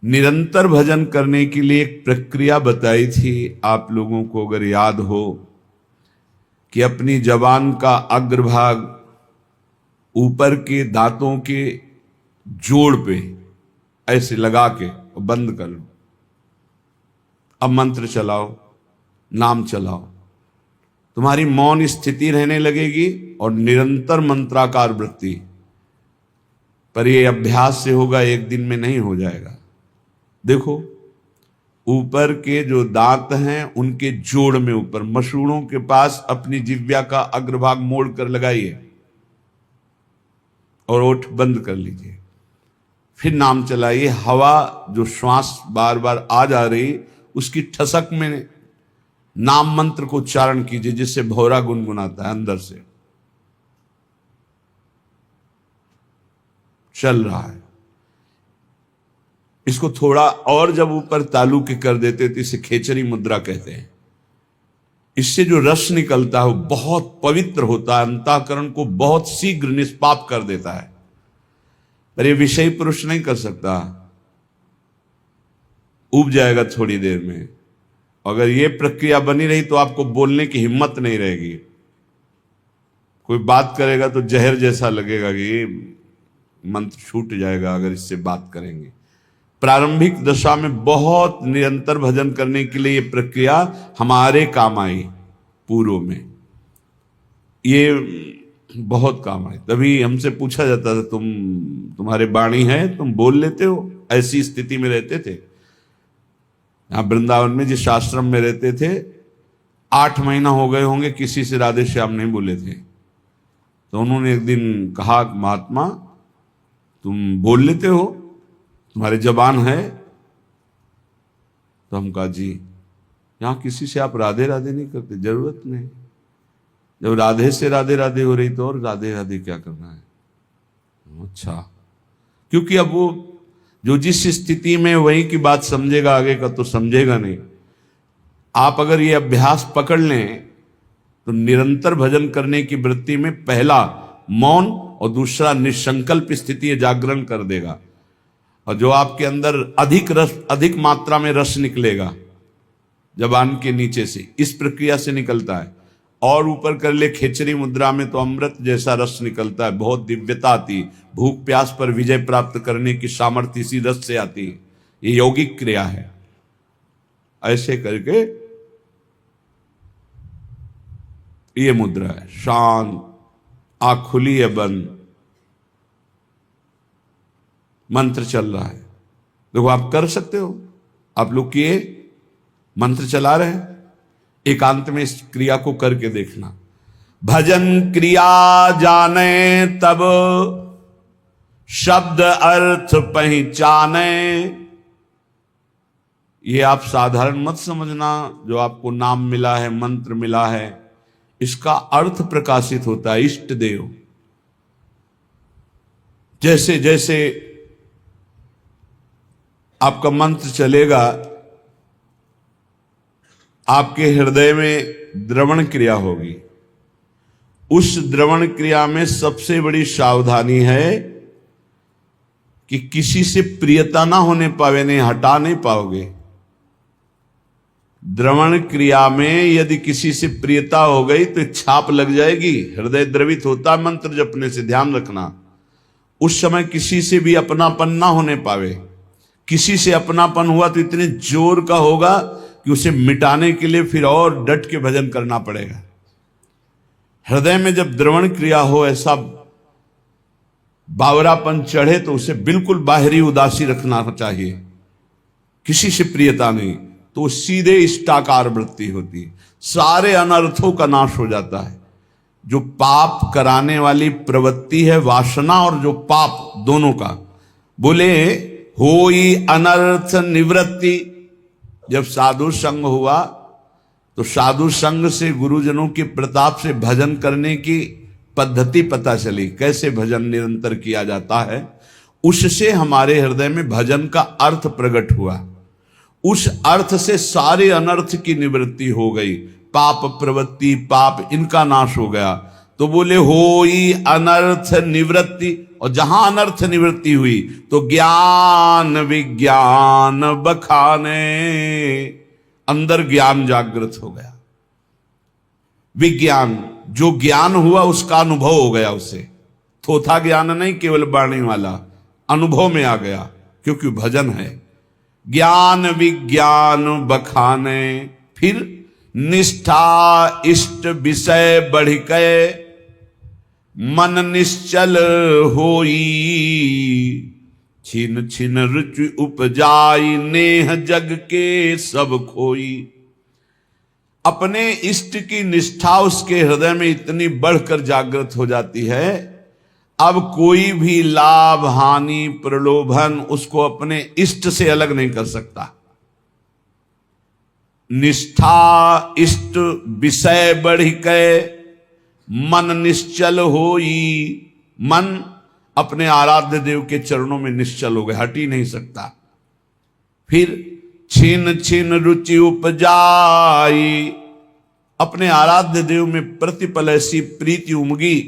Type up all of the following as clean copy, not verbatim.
निरंतर भजन करने के लिए एक प्रक्रिया बताई थी आप लोगों को, अगर याद हो, कि अपनी जबान का अग्रभाग ऊपर के दांतों के जोड़ पे ऐसे लगा के बंद कर लो। अब मंत्र चलाओ, नाम चलाओ, तुम्हारी मौन स्थिति रहने लगेगी और निरंतर मंत्राकार वृत्ति। पर यह अभ्यास से होगा, एक दिन में नहीं हो जाएगा। देखो, ऊपर के जो दांत हैं उनके जोड़ में ऊपर मसूड़ों के पास अपनी जिह्वा का अग्रभाग मोड़ कर लगाइए और ओठ बंद कर लीजिए। फिर नाम चलाइए। हवा जो श्वास बार बार आ जा रही, उसकी ठसक में नाम मंत्र को उच्चारण कीजिए, जिससे भौरा गुनगुनाता है अंदर से। चल रहा है। इसको थोड़ा और जब ऊपर तालु के कर देते तो इसे खेचरी मुद्रा कहते हैं। इससे जो रस निकलता है वो बहुत पवित्र होता है, अंतःकरण को बहुत शीघ्र निष्पाप कर देता है। पर ये विषयी पुरुष नहीं कर सकता, उब जाएगा थोड़ी देर में। अगर ये प्रक्रिया बनी रही तो आपको बोलने की हिम्मत नहीं रहेगी। कोई बात करेगा तो जहर जैसा लगेगा कि ये मंत्र छूट जाएगा अगर इससे बात करेंगे। प्रारंभिक दशा में बहुत निरंतर भजन करने के लिए ये प्रक्रिया हमारे काम आई। पूर्व में ये बहुत काम आई। तभी हमसे पूछा जाता था, तुम्हारे वाणी है, तुम बोल लेते हो? ऐसी स्थिति में रहते थे। यहां वृंदावन में जिस आश्रम में रहते थे, 8 महीना हो गए होंगे किसी से राधे श्याम नहीं बोले थे। तो उन्होंने एक दिन कहा, महात्मा तुम बोल लेते हो, तुम्हारे जबान है? तो हम कहा जी, यहां किसी से आप राधे राधे नहीं करते, जरूरत नहीं। जब राधे से राधे राधे हो रही तो और राधे राधे क्या करना है? अच्छा, क्योंकि अब वो जो जिस स्थिति में वही की बात समझेगा, आगे का तो समझेगा नहीं। आप अगर ये अभ्यास पकड़ लें तो निरंतर भजन करने की वृत्ति में पहला मौन और दूसरा निसंकल्प स्थिति जागरण कर देगा। और जो आपके अंदर अधिक मात्रा में रस निकलेगा जबान के नीचे से, इस प्रक्रिया से निकलता है। और ऊपर कर ले खेचरी मुद्रा में तो अमृत जैसा रस निकलता है, बहुत दिव्यता आती। भूख प्यास पर विजय प्राप्त करने की सामर्थ्य इसी रस से आती है। ये यौगिक क्रिया है। ऐसे करके ये मुद्रा है, शांत, आंख खुली है बंद, मंत्र चल रहा है। देखो, आप कर सकते हो, आप लोग किए, मंत्र चला रहे हैं। एकांत में इस क्रिया को करके देखना। भजन क्रिया जाने तब शब्द अर्थ पहचाने। ये आप साधारण मत समझना, जो आपको नाम मिला है, मंत्र मिला है, इसका अर्थ प्रकाशित होता है। इष्ट देव, जैसे जैसे आपका मंत्र चलेगा, आपके हृदय में द्रवण क्रिया होगी। उस द्रवण क्रिया में सबसे बड़ी सावधानी है कि किसी से प्रियता ना होने पावे, नहीं हटा नहीं पाओगे। द्रवण क्रिया में यदि किसी से प्रियता हो गई तो छाप लग जाएगी। हृदय द्रवित होता है मंत्र जपने से, ध्यान रखना। उस समय किसी से भी अपनापन ना होने पावे। किसी से अपनापन हुआ तो इतने जोर का होगा कि उसे मिटाने के लिए फिर और डट के भजन करना पड़ेगा। हृदय में जब द्रवण क्रिया हो, ऐसा बावरापन चढ़े, तो उसे बिल्कुल बाहरी उदासी रखना चाहिए, किसी से प्रियता नहीं। तो सीधे इष्टाकार वृत्ति होती है, सारे अनर्थों का नाश हो जाता है। जो पाप कराने वाली प्रवृत्ति है, वासना और जो पाप, दोनों का, बोले होई अनर्थ निवृत्ति। जब साधु संग हुआ तो साधु संग से, गुरुजनों के प्रताप से भजन करने की पद्धति पता चली, कैसे भजन निरंतर किया जाता है। उससे हमारे हृदय में भजन का अर्थ प्रकट हुआ। उस अर्थ से सारे अनर्थ की निवृत्ति हो गई। पाप प्रवृत्ति, पाप, इनका नाश हो गया। तो बोले होई अनर्थ निवृत्ति, और जहां अनर्थ निवृत्ति हुई तो ज्ञान विज्ञान बखाने, अंदर ज्ञान जागृत हो गया। विज्ञान, जो ज्ञान हुआ उसका अनुभव हो गया उसे, थोथा ज्ञान नहीं केवल वाणी वाला, अनुभव में आ गया, क्योंकि भजन है। ज्ञान विज्ञान बखाने, फिर निष्ठा इष्ट विषय बढ़ के मन निश्चल होई, छिन छिन रुचि उपजाई नेह जग के सब खोई। अपने इष्ट की निष्ठा उसके हृदय में इतनी बढ़कर जागृत हो जाती है, अब कोई भी लाभ हानि प्रलोभन उसको अपने इष्ट से अलग नहीं कर सकता। निष्ठा इष्ट विषय बढ़ के मन निश्चल होई, मन अपने आराध्य देव के चरणों में निश्चल हो गए, हट ही नहीं सकता। फिर छिन छिन रुचि उपजाई, अपने आराध्य देव में प्रतिपल ऐसी प्रीति उमगी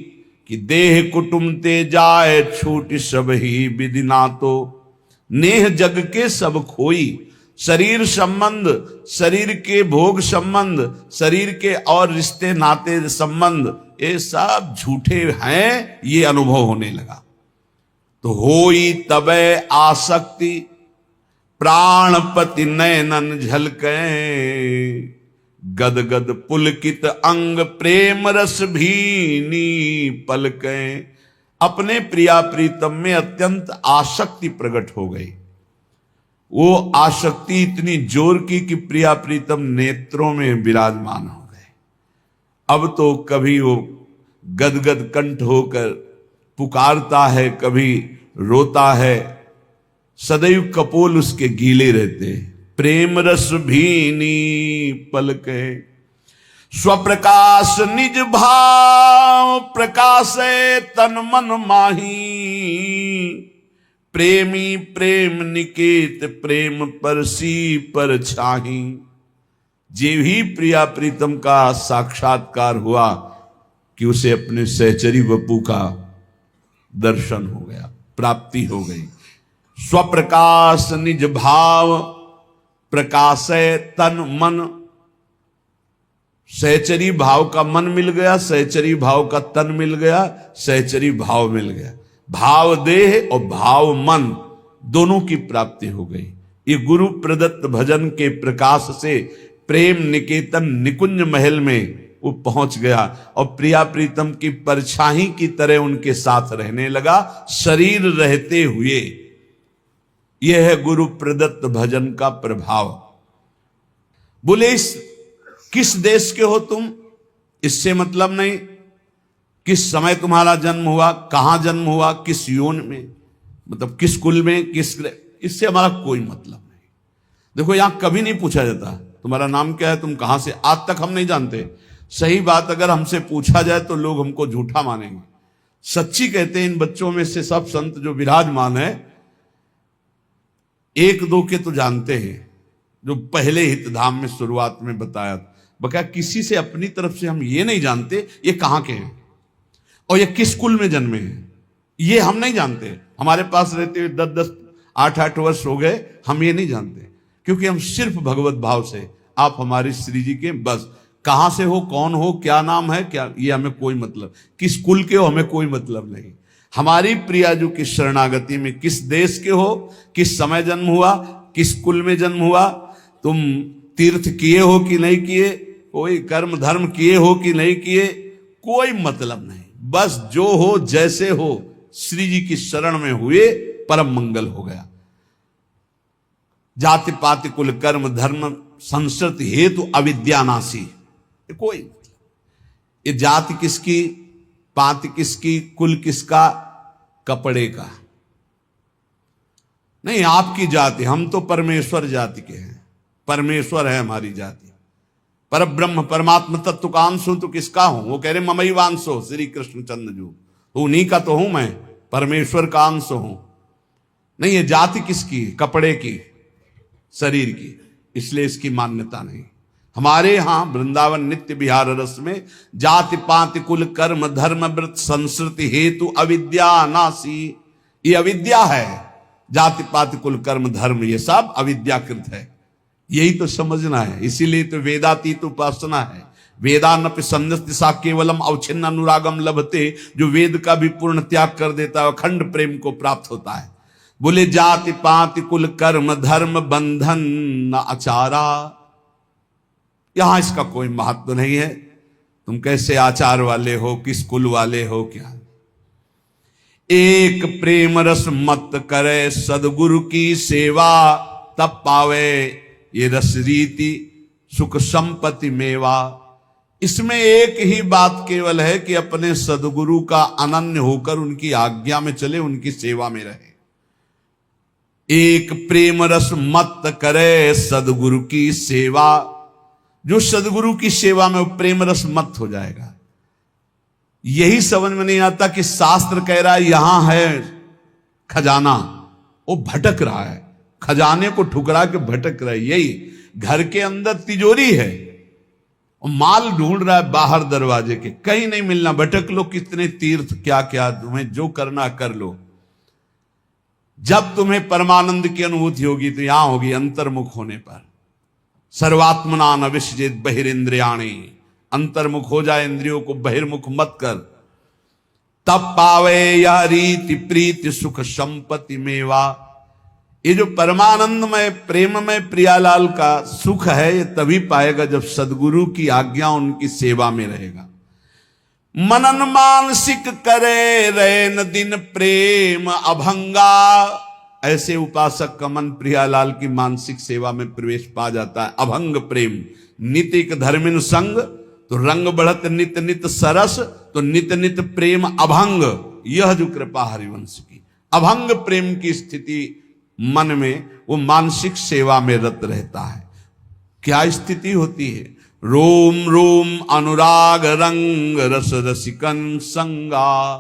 कि देह कुटुम ते जाए छूट सब ही विधि ना तो, नेह जग के सब खोई। शरीर संबंध, शरीर के भोग संबंध, शरीर के और रिश्ते नाते संबंध, ये सब झूठे हैं, ये अनुभव होने लगा। तो होई तबे आसक्ति प्राणपति नयनन झलके, गद गद पुलकित अंग प्रेम रस भीनी पलके। अपने प्रिया प्रीतम में अत्यंत आसक्ति प्रकट हो गई। वो आसक्ति इतनी जोर की कि प्रिया प्रीतम नेत्रों में विराजमान हो गए। अब तो कभी वो गदगद कंठ होकर पुकारता है, कभी रोता है, सदैव कपोल उसके गीले रहते। प्रेम रस भीनी पलके, स्वप्रकाश निज भाव प्रकाशे तन मन माही। प्रेमी प्रेम निकेत प्रेम परसी पर छाही। जे ही प्रिया प्रीतम का साक्षात्कार हुआ कि उसे अपने सहचरी वपू का दर्शन हो गया, प्राप्ति हो गई। स्वप्रकाश निज भाव प्रकाशे तन मन, सहचरी भाव का मन मिल गया, सहचरी भाव का तन मिल गया, सहचरी भाव मिल गया। भाव देह और भाव मन दोनों की प्राप्ति हो गई। ये गुरु प्रदत्त भजन के प्रकाश से प्रेम निकेतन निकुंज महल में वो पहुंच गया और प्रिया प्रीतम की परछाई की तरह उनके साथ रहने लगा, शरीर रहते हुए। यह है गुरु प्रदत्त भजन का प्रभाव। बोले किस देश के हो तुम, इससे मतलब नहीं। किस समय तुम्हारा जन्म हुआ, कहां जन्म हुआ, किस योन में, मतलब किस कुल में, किस, इससे हमारा कोई मतलब नहीं। देखो यहां कभी नहीं पूछा जाता तुम्हारा नाम क्या है, तुम कहां से, आज तक हम नहीं जानते। सही बात अगर हमसे पूछा जाए तो लोग हमको झूठा मानेंगे। सच्ची कहते हैं इन बच्चों में से सब संत जो विराजमान है, एक दो के तो जानते हैं, जो पहले हितधाम में शुरुआत में बताया था। बकाया किसी से अपनी तरफ से हम ये नहीं जानते ये कहां के हैं और ये किस कुल में जन्मे हैं, ये हम नहीं जानते। हमारे पास रहते हुए 10-10 8-8 वर्ष हो गए, हम ये नहीं जानते, क्योंकि हम सिर्फ भगवत भाव से आप हमारे श्री जी के, बस कहां से हो, कौन हो, क्या नाम है, क्या, ये हमें कोई मतलब, किस कुल के हो हमें कोई मतलब नहीं। हमारी प्रियाजू की शरणागति में किस देश के हो, किस समय जन्म हुआ, किस कुल में जन्म हुआ, तुम तीर्थ किए हो कि नहीं किए, कोई कर्म धर्म किए हो कि नहीं किए, कोई मतलब नहीं। बस जो हो जैसे हो श्री जी की शरण में हुए, परम मंगल हो गया। जाति पाति कुल कर्म धर्म संस्कृति हेतु अविद्यानाशी, कोई, ये जाति किसकी, पाति किसकी, कुल किसका, कपड़े का नहीं। आपकी जाति, हम तो परमेश्वर जाति के हैं, परमेश्वर है हमारी जाति। पर ब्रह्म परमात्मा तत्व का अंश हूं तो किसका हूं, वो कह रहे ममई वांशो श्री कृष्ण चंद्र जू, तो उन्हीं का तो हूं मैं, परमेश्वर का अंश हूं। नहीं, ये जाति किसकी, कपड़े की, शरीर की, इसलिए इसकी मान्यता नहीं। हमारे यहां वृंदावन नित्य विहार रस में जाति पाति कुल कर्म धर्म व्रत संस्कृति हेतु अविद्या नासी, ये अविद्या है। जाति पाति कुल कर्म धर्म ये सब अविद्याकृत है, यही तो समझना है। इसीलिए तो वेदातीत उपासना है। वेदानपि संन्यस्तिसा केवलम अवच्छिन्न अनुरागम लभते, जो वेद का भी पूर्ण त्याग कर देता है अखंड प्रेम को प्राप्त होता है। बोले जाति पाति कुल कर्म धर्म बंधन न आचारा, यहां इसका कोई महत्व नहीं है। तुम कैसे आचार वाले हो, किस कुल वाले हो, क्या। एक प्रेम रस मत करे सदगुरु की सेवा, तब पावे ये रस रीति सुख संपत्ति मेवा। इसमें एक ही बात केवल है कि अपने सदगुरु का अनन्य होकर उनकी आज्ञा में चले, उनकी सेवा में रहे। एक प्रेम रस मत करे सदगुरु की सेवा, जो सदगुरु की सेवा में वो प्रेम रस मत हो जाएगा। यही समझ में नहीं आता कि शास्त्र कह रहा है यहां है खजाना, वो भटक रहा है, खजाने को ठुकरा के भटक रहा है। यही घर के अंदर तिजोरी है और माल ढूंढ रहा है बाहर दरवाजे के, कहीं नहीं मिलना। भटक लो, कितने तीर्थ क्या क्या, तुम्हें जो करना कर लो। जब तुम्हें परमानंद की अनुभूति होगी तो यहां होगी अंतर्मुख होने पर। सर्वात्मना न विसृजेत बहिरिंद्रियाणि, अंतर्मुख हो जाए, इंद्रियों को बहिर्मुख मत कर। तब पावे यह रीति प्रीति सुख संपत्ति मेवा। ये जो परमानंदमय प्रेममय प्रियालाल का सुख है ये तभी पाएगा जब सदगुरु की आज्ञा उनकी सेवा में रहेगा। मनन मानसिक करे रैन दिन प्रेम अभंगा, ऐसे उपासक का मन प्रियालाल की मानसिक सेवा में प्रवेश पा जाता है। अभंग प्रेम नितिक धर्मिन संग, तो रंग बढ़त नित नित सरस, तो नित नित प्रेम अभंग। यह जो कृपा हरिवंश की अभंग प्रेम की स्थिति मन में, वो मानसिक सेवा में रत रहता है। क्या स्थिति होती है? रोम रोम अनुराग रंग रस रसिकन संगा।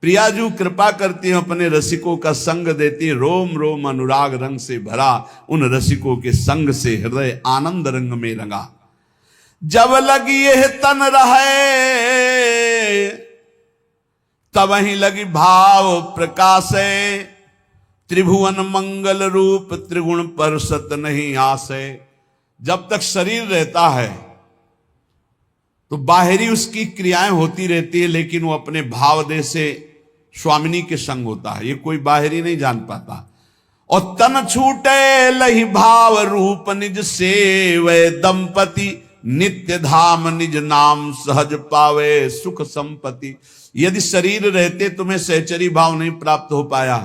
प्रियाजू कृपा करती है, अपने रसिकों का संग देती है। रोम रोम अनुराग रंग से भरा, उन रसिकों के संग से हृदय आनंद रंग में रंगा। जब लगी यह तन रहे, तब ही लगी भाव प्रकाशे। त्रिभुवन मंगल रूप त्रिगुण पर सत नहीं आसे। जब तक शरीर रहता है तो बाहरी उसकी क्रियाएं होती रहती है, लेकिन वो अपने भाव देह से स्वामिनी के संग होता है, ये कोई बाहरी नहीं जान पाता। और तन छूटे लही भाव रूप निज सेवै दंपति, नित्य धाम निज नाम सहज पावे सुख संपत्ति। यदि शरीर रहते तुम्हें सहचरी भाव नहीं प्राप्त हो पाया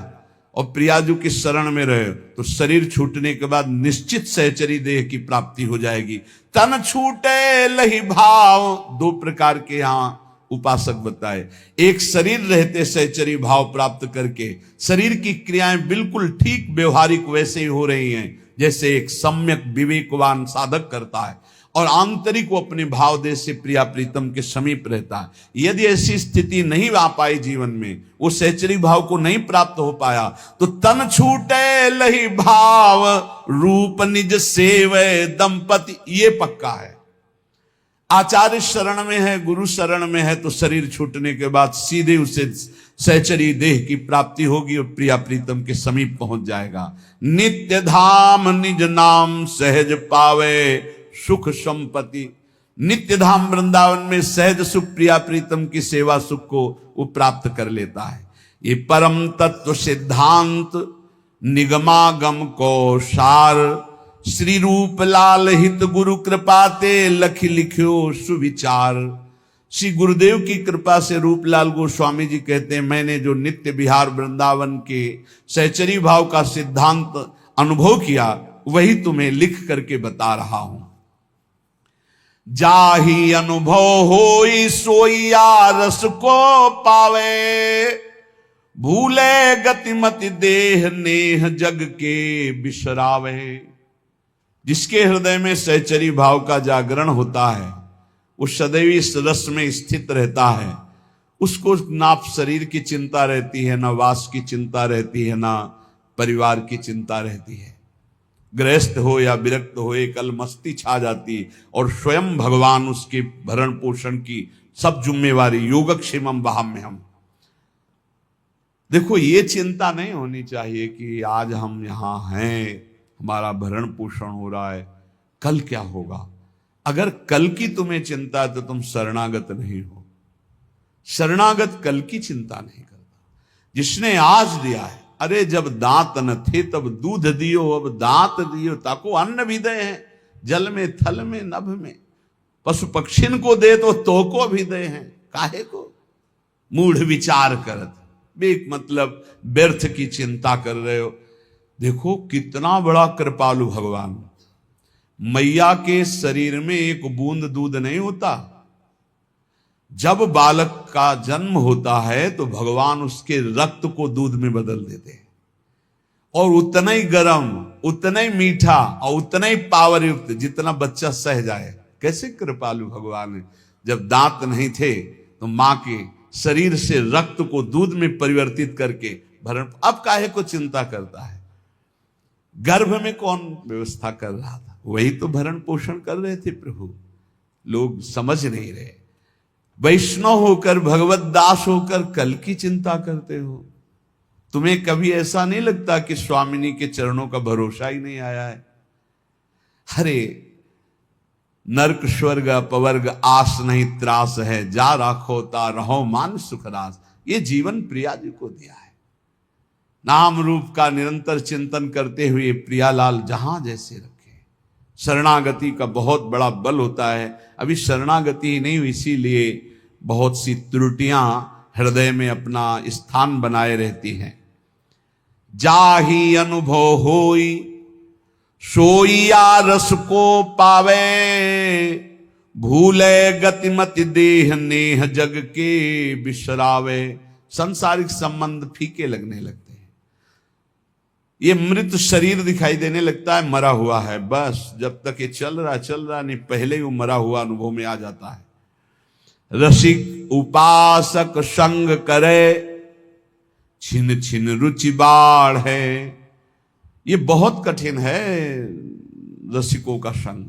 और प्रियाजू की शरण में रहे, तो शरीर छूटने के बाद निश्चित सहचरी देह की प्राप्ति हो जाएगी। तन छूटे लही भाव, दो प्रकार के यहां उपासक बताए। एक शरीर रहते सहचरी भाव प्राप्त करके शरीर की क्रियाएं बिल्कुल ठीक व्यवहारिक वैसे ही हो रही हैं जैसे एक सम्यक विवेकवान साधक करता है, और आंतरिक वो अपने भाव देश से प्रिया प्रीतम के समीप रहता है। यदि ऐसी स्थिति नहीं आ पाई जीवन में, वो सहचरी भाव को नहीं प्राप्त हो पाया, तो तन छूटे लही भाव रूप निज सेवै दंपति, ये पक्का है। आचार्य शरण में है, गुरु शरण में है, तो शरीर छूटने के बाद सीधे उसे सहचरी देह की प्राप्ति होगी और प्रिया प्रीतम के समीप पहुंच जाएगा। नित्य धाम निज नाम सहज पावे सुख संपत्ति। नित्य धाम वृंदावन में सहज सुख प्रिया प्रीतम की सेवा सुख को वो प्राप्त कर लेता है। ये परम तत्व सिद्धांत निगमागम को सार, श्री रूप लाल हित गुरु कृपाते लखि लिख्यो सुविचार। श्री गुरुदेव की कृपा से रूपलाल गोस्वामी जी कहते हैं, मैंने जो नित्य विहार वृंदावन के सहचरी भाव का सिद्धांत अनुभव किया वही तुम्हें लिख करके बता रहा हूं। जाही अनुभव होई सोइया रस को पावे, भूले गतिमति देह नेह जग के बिसरावे। जिसके हृदय में सहचरी भाव का जागरण होता है वो सदैव इस रस में स्थित रहता है। उसको ना शरीर की चिंता रहती है, ना वास की चिंता रहती है, ना परिवार की चिंता रहती है। गृहस्थ हो या विरक्त हो, एक अलमस्ती छा जाती और स्वयं भगवान उसके भरण पोषण की सब जिम्मेवारी, योगक्षेमम वहाम्यहम्। देखो, ये चिंता नहीं होनी चाहिए कि आज हम यहां हैं, हमारा भरण पोषण हो रहा है, कल क्या होगा। अगर कल की तुम्हें चिंता है तो तुम शरणागत नहीं हो। शरणागत कल की चिंता नहीं करता, जिसने आज दिया है। अरे जब दांत न थे तब दूध दियो, अब दांत दियो ताको अन्न भी दे हैं, जल में थल में नभ में। पशु पक्षिन को दे तो को भी दे हैं, काहे को मूढ़ विचार करत, बेक मतलब व्यर्थ की चिंता कर रहे हो। देखो कितना बड़ा कृपालु भगवान। मैया के शरीर में एक बूंद दूध नहीं होता। जब बालक का जन्म होता है तो भगवान उसके रक्त को दूध में बदल देते हैं, और उतना ही गर्म, उतना ही मीठा और उतना ही पावर युक्त जितना बच्चा सह जाए। कैसे कृपालु भगवान है। जब दांत नहीं थे तो मां के शरीर से रक्त को दूध में परिवर्तित करके भरण, अब काहे को चिंता करता है। गर्भ में कौन व्यवस्था कर रहा था, वही तो भरण पोषण कर रहे थे प्रभु। लोग समझ नहीं रहे। वैष्णव होकर, भगवत दास होकर कल की चिंता करते हो। तुम्हें कभी ऐसा नहीं लगता कि स्वामिनी के चरणों का भरोसा ही नहीं आया है। अरे नरक स्वर्ग अपवर्ग आस नहीं त्रास है, जा राखोता रहो मान सुखरास। ये जीवन प्रिया जी को दिया है। नाम रूप का निरंतर चिंतन करते हुए प्रियालाल जहां जैसे रखे। शरणागति का बहुत बड़ा बल होता है। अभी शरणागति ही नहीं हुई, इसीलिए बहुत सी त्रुटियां हृदय में अपना स्थान बनाए रहती हैं। जाही अनुभव होई सोईया रस को पावे, भूले गतिमति देह नेह जग के बिसरावे। सांसारिक संबंध फीके लगने लगते हैं। ये मृत शरीर दिखाई देने लगता है, मरा हुआ है। बस जब तक ये चल रहा नहीं, पहले ही वो मरा हुआ अनुभव में आ जाता है। रसिक उपासक संग करे, छिन छिन रुचि बाढ़ है। ये बहुत कठिन है रसिकों का संग।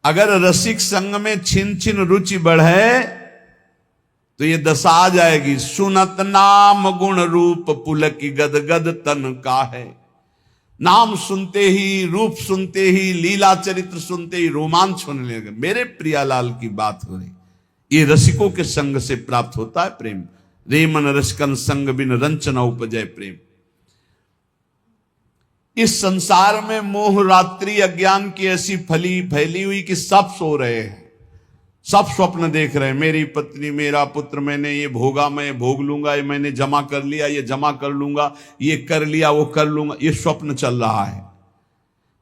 अगर रसिक संग में छिन छिन रुचि बढ़े तो ये दशा आ जाएगी। सुनत नाम गुण रूप पुलकी गद गद तन का है। नाम सुनते ही, रूप सुनते ही, लीला चरित्र सुनते ही रोमांच होने लगे। मेरे प्रियालाल की बात हो रही। ये रसिकों के संग से प्राप्त होता है प्रेम। रे मन रसिकन संग बिन रंचना उपजय प्रेम। इस संसार में मोह रात्रि अज्ञान की ऐसी फैली हुई कि सब सो रहे हैं, सब स्वप्न देख रहे हैं। मेरी पत्नी, मेरा पुत्र, मैंने ये भोगा, मैं भोग लूंगा, ये मैंने जमा कर लिया, ये जमा कर लूंगा, ये कर लिया, वो कर लूंगा। ये स्वप्न चल रहा है।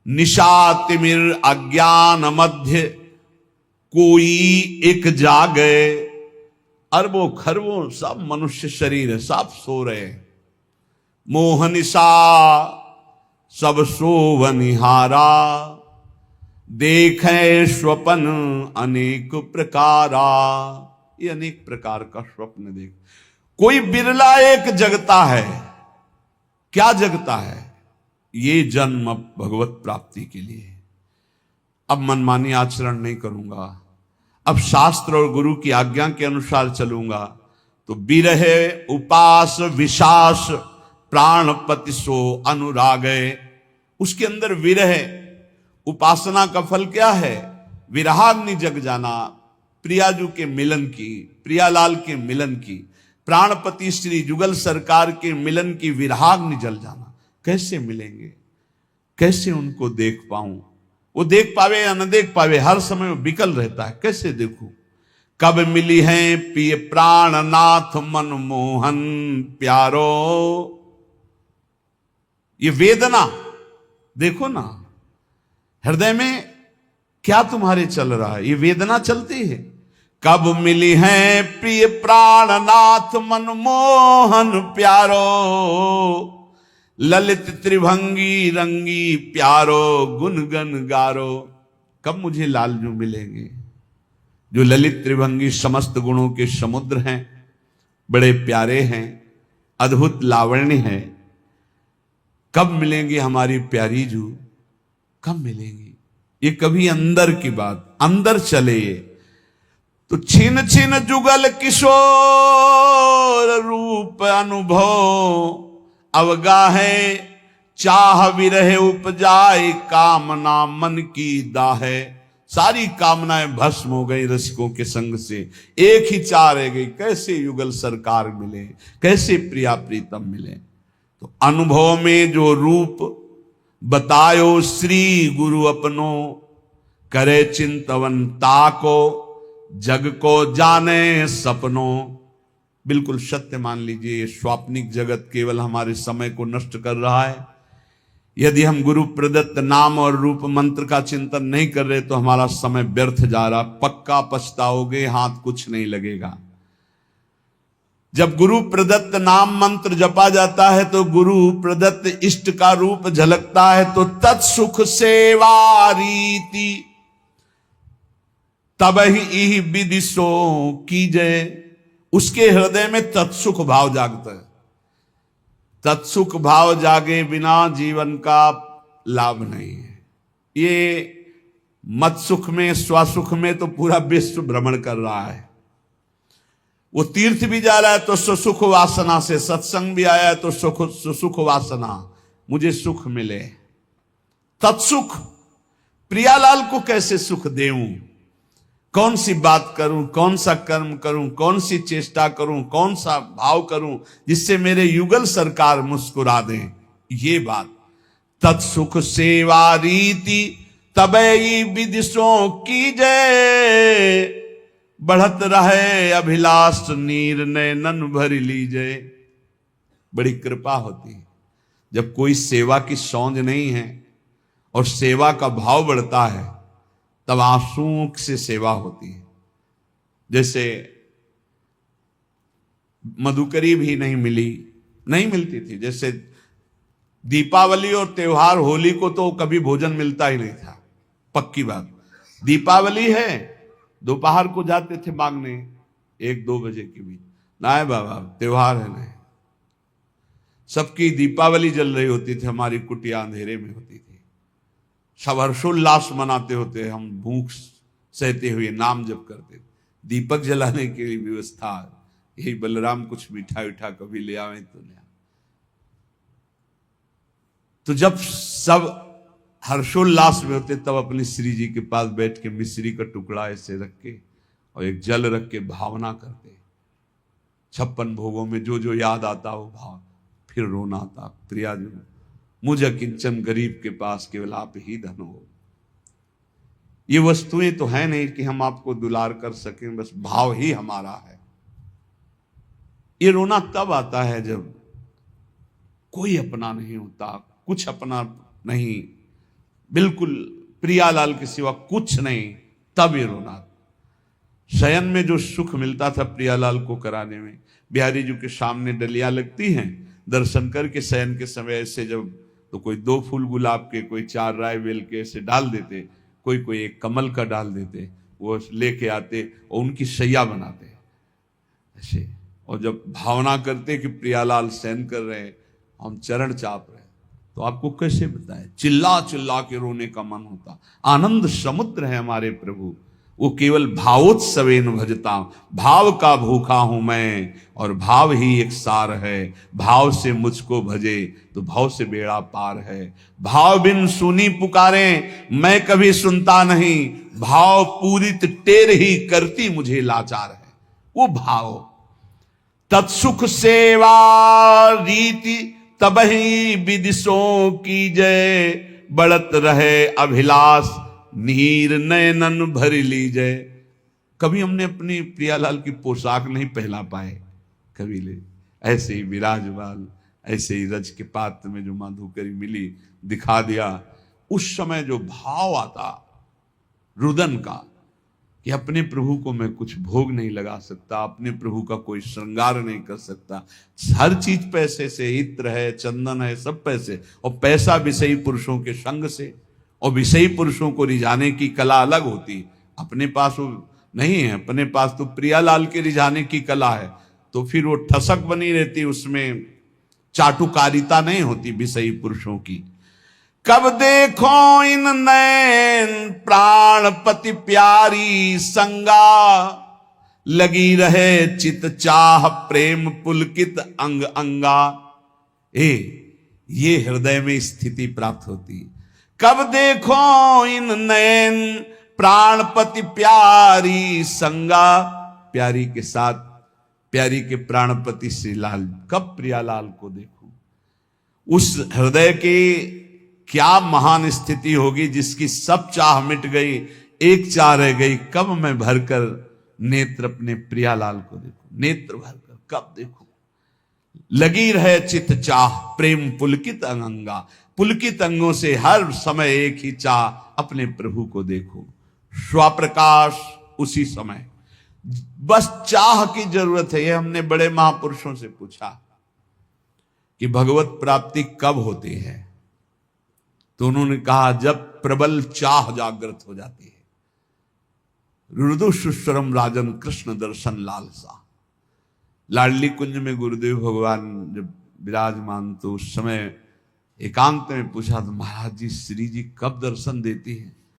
निशा तिमिर अज्ञान मध्य कोई एक जागे। अरबों खरबों सब मनुष्य शरीर है, सब सो रहे हैं। मोह निशा सब सोवनिहारा, देखे स्वप्न अनेक प्रकारा। ये अनेक प्रकार का स्वप्न देख। कोई बिरला एक जगता है। क्या जगता है? ये जन्म भगवत प्राप्ति के लिए। अब मनमानी आचरण नहीं करूंगा, अब शास्त्र और गुरु की आज्ञा के अनुसार चलूंगा, तो बिरहे उपास विशास प्राणपति सो अनुरागे। उसके अंदर विरह, उपासना का फल क्या है? विरहाग्नि जग जाना, प्रियाजू के मिलन की, प्रियालाल के मिलन की, प्राणपति श्री जुगल सरकार के मिलन की विरहाग्नि जल जाना। कैसे मिलेंगे, कैसे उनको देख पाऊं? वो देख पावे या न देख पावे, हर समय वो बिकल रहता है। कैसे देखूं? कब मिली है पिय प्राणनाथ मनमोहन प्यारो। ये वेदना देखो ना, हृदय में क्या तुम्हारे चल रहा है? ये वेदना चलती है। कब मिली है प्रिय प्राणनाथ मनमोहन प्यारो, ललित त्रिभंगी रंगी प्यारो गुनगन गारो। कब मुझे लालजू मिलेंगे जो ललित त्रिभंगी समस्त गुणों के समुद्र हैं, बड़े प्यारे हैं, अद्भुत लावण्य है। कब मिलेंगे हमारी प्यारी जू? कब मिलेंगी? ये कभी अंदर की बात, अंदर चले ये तो छिन छिन जुगल किशोर रूप अनुभव अवगाहे चाह विरह उपजाए कामना मन की दाहे। सारी कामनाएं भस्म हो गई रसिकों के संग से, एक ही चाह रह गई, कैसे युगल सरकार मिले, कैसे प्रिया प्रीतम मिले। तो अनुभव में जो रूप बतायो श्री गुरु अपनो, करे चिंतवन ताको जग को जाने सपनों। बिल्कुल सत्य मान लीजिए, ये स्वाप्निक जगत केवल हमारे समय को नष्ट कर रहा है। यदि हम गुरु प्रदत्त नाम और रूप मंत्र का चिंतन नहीं कर रहे तो हमारा समय व्यर्थ जा रहा, पक्का पछताओगे, हाथ कुछ नहीं लगेगा। जब गुरु प्रदत्त नाम मंत्र जपा जाता है तो गुरु प्रदत्त इष्ट का रूप झलकता है, तो तत्सुख सेवा रीति तब ही विदिशो कीजे। उसके हृदय में तत्सुख भाव जागता है। तत्सुख भाव जागे बिना जीवन का लाभ नहीं है। ये मत सुख में, स्वसुख में तो पूरा विश्व भ्रमण कर रहा है। वो तीर्थ भी जा रहा है तो सुसुख वासना से, सत्संग भी आया है तो सुसुख वासना, मुझे सुख मिले। तत्सुख, प्रियालाल को कैसे सुख देऊं, कौन सी बात करूं, कौन सा कर्म करूं, कौन सी चेष्टा करूं, कौन सा भाव करूं जिससे मेरे युगल सरकार मुस्कुरा दें, ये बात। तत्सुख सेवा रीति तबई विदिशों की जय, बढ़त रहे अभिलाष नीर नैनन भर लीजे। बड़ी कृपा होती है जब कोई सेवा की सौंध नहीं है और सेवा का भाव बढ़ता है, तब आंसुओं से सेवा होती है। जैसे मधुकरी भी नहीं मिलती थी। जैसे दीपावली और त्योहार, होली को तो कभी भोजन मिलता ही नहीं था, पक्की बात। दीपावली है, दोपहर को जाते थे मांगने 1-2 बजे के बीच, ना है बाबा त्योहार है नहीं। सबकी दीपावली जल रही होती थी, हमारी कुटिया अंधेरे में होती थी। सब हर्षोल्लास मनाते होते, हम भूख सहते हुए नाम जप करते। दीपक जलाने की व्यवस्था, यही बलराम कुछ मीठा मीठा कभी ले आवे तो ले। तो जब सब हर्षोल्लास में होते तब अपनी श्री जी के पास बैठ के मिश्री का टुकड़ा ऐसे रख के और एक जल रख के भावना करते। 56 भोगों में जो जो याद आता वो भाव, फिर रोना आता, प्रियाजन मुझे किंचन गरीब के पास केवल आप ही धन हो। ये वस्तुएं तो है नहीं कि हम आपको दुलार कर सकें, बस भाव ही हमारा है। ये रोना तब आता है जब कोई अपना नहीं होता, कुछ अपना नहीं, बिल्कुल प्रियालाल के सिवा कुछ नहीं, तब ये रोना। शयन में जो सुख मिलता था प्रियालाल को कराने में, बिहारी जी के सामने डलियां लगती हैं, दर्शन करके शयन के समय ऐसे जब तो कोई 2 फूल गुलाब के, कोई 4 राय बेल के ऐसे डाल देते, कोई एक कमल का डाल देते, वो लेके आते और उनकी शैया बनाते ऐसे। और जब भावना करते कि प्रियालाल शयन कर रहे हैं, हम चरण चाप रहे, तो आपको कैसे बताए, चिल्ला चिल्ला के रोने का मन होता। आनंद समुद्र है हमारे प्रभु, वो केवल भावोत्सवेन भजता। भाव का भूखा हूं मैं और भाव ही एक सार है। भाव से मुझको भजे तो भाव से बेड़ा पार है। भाव बिन सुनी पुकारे मैं कभी सुनता नहीं, भाव पूरित टेर ही करती मुझे लाचार है। वो भाव तत्सुख सेवा रीति तबही विदिशों की जय, बढ़त रहे अभिलाष नीर नयनन भर लीजे। कभी हमने अपनी प्रियालाल की पोशाक नहीं पहना पाए, कभी ले ऐसे ही विराजमान, ऐसे ही रज के पात्र में जो माधुकरी मिली दिखा दिया। उस समय जो भाव आता रुदन का कि अपने प्रभु को मैं कुछ भोग नहीं लगा सकता, अपने प्रभु का कोई श्रृंगार नहीं कर सकता, हर चीज पैसे से, इत्र है, चंदन है, सब पैसे, और पैसा विषयी पुरुषों के संग से, और विषयी पुरुषों को रिझाने की कला अलग होती। अपने पास वो नहीं है, अपने पास तो प्रियालाल के रिझाने की कला है, तो फिर वो ठसक बनी रहती, उसमें चाटुकारिता नहीं होती विषयी पुरुषों की। कब देखो इन नैन प्राणपति प्यारी संगा, लगी रहे चित चाह प्रेम पुलकित अंग अंगा। ये हृदय में स्थिति प्राप्त होती। कब देखो इन नैन प्राणपति प्यारी संगा, प्यारी के साथ प्यारी के प्राणपति श्री लाल, कब प्रियालाल को देखूं। उस हृदय की क्या महान स्थिति होगी जिसकी सब चाह मिट गई, एक चाह रह गई, कब मैं भरकर नेत्र अपने प्रियालाल को देखूं, नेत्र भरकर कब देखूं। लगी रहे चित चाह प्रेम पुलकित अंगा, पुलकित अंगों से हर समय एक ही चाह अपने प्रभु को देखूं। स्वप्रकाश उसी समय, बस चाह की जरूरत है। ये हमने बड़े महापुरुषों से पूछा कि भगवत प्राप्ति कब होती है, तो उन्होंने कहा जब प्रबल चाह जागृत हो जाती है। रुदु सुस्वरम राजन कृष्ण दर्शन लालसा। लाडली कुंज में गुरुदेव भगवान जब विराजमान, तो उस समय एकांत में पूछा तो महाराज जी श्री जी कब दर्शन देती हैं।